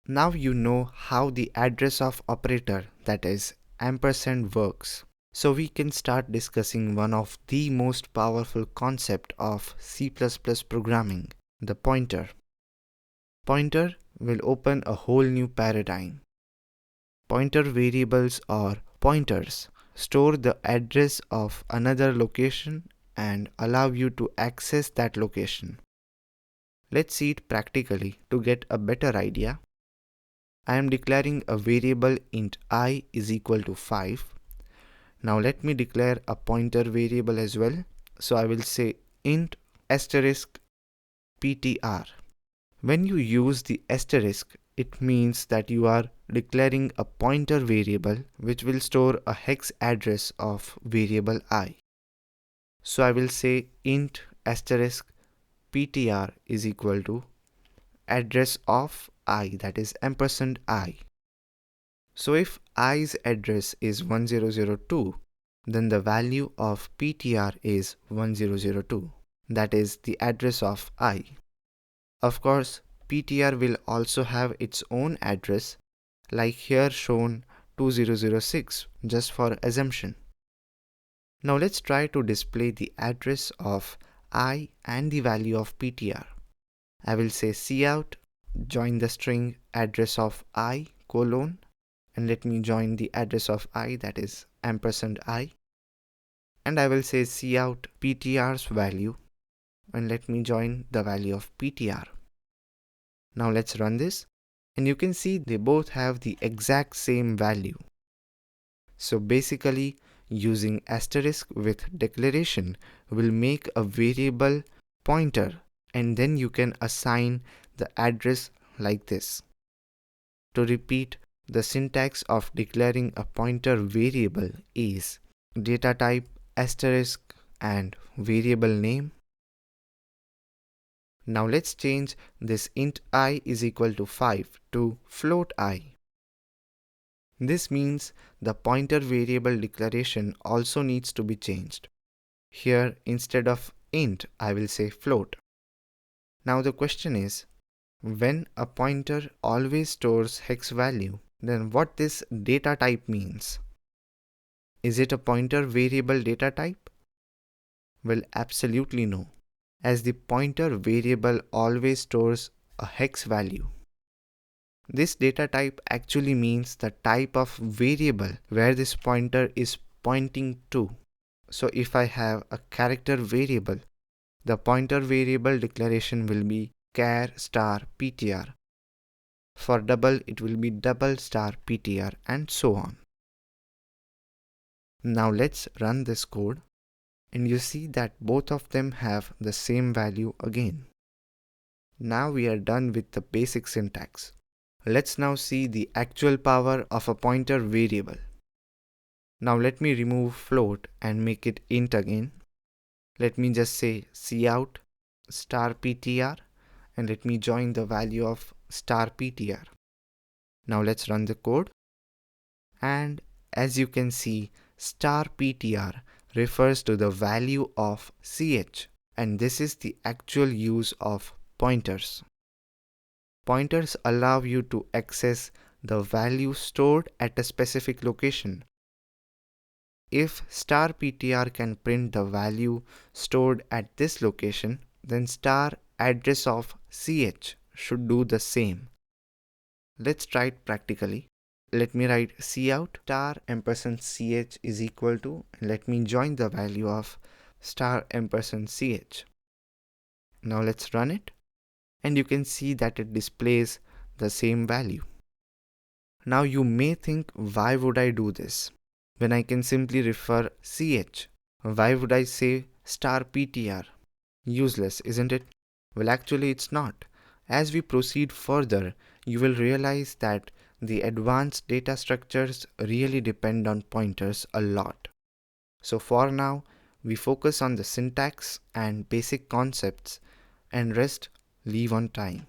Now you know how the address of operator, that is ampersand, works. So we can start discussing one of the most powerful concept of C++ programming, the pointer. Pointer will open a whole new paradigm. Pointer variables or pointers store the address of another location and allow you to access that location. Let's see it practically to get a better idea. I am declaring a variable int I is equal to 5. Now let me declare a pointer variable as well. So I will say int asterisk ptr. When you use the asterisk, it means that you are declaring a pointer variable which will store a hex address of variable I. So I will say int asterisk ptr is equal to address of I, that is ampersand I. So if i's address is 1002, then the value of ptr is 1002, that is the address of I. Of course, ptr will also have its own address, like here shown 2006, just for assumption. Now let's try to display the address of I and the value of ptr. I will say cout, join the string address of I, colon, and let me join the address of I, that is ampersand I. And I will say cout ptr's value, and let me join the value of ptr. Now let's run this, and you can see they both have the exact same value. So basically, using asterisk with declaration will make a variable pointer, and then you can assign the address like this. To repeat, the syntax of declaring a pointer variable is data type asterisk and variable name. Now let's change this int I is equal to 5 to float I. This means the pointer variable declaration also needs to be changed. Here, instead of int, I will say float. Now the question is, when a pointer always stores hex value, then what this data type means? Is it a pointer variable data type? Well, absolutely no, as the pointer variable always stores a hex value. This data type actually means the type of variable where this pointer is pointing to. So if I have a character variable, the pointer variable declaration will be char star ptr. For double, it will be double star ptr, and so on. Now let's run this code, and you see that both of them have the same value again. Now we are done with the basic syntax. Let's now see the actual power of a pointer variable. Now let me remove float and make it int again. Let me just say cout star ptr, and let me join the value of star ptr. Now let's run the code, and as you can see, star ptr refers to the value of ch, and this is the actual use of pointers. Pointers allow you to access the value stored at a specific location. If star ptr can print the value stored at this location, then star address of ch should do the same. Let's try it practically. Let me write cout star ampersand ch is equal to, and let me join the value of star ampersand ch. Now let's run it, and you can see that it displays the same value. Now you may think, why would I do this when I can simply refer ch? Why would I say star ptr? Useless, isn't it? Well, actually it's not. As we proceed further, you will realize that the advanced data structures really depend on pointers a lot. So for now, we focus on the syntax and basic concepts, and rest leave on time.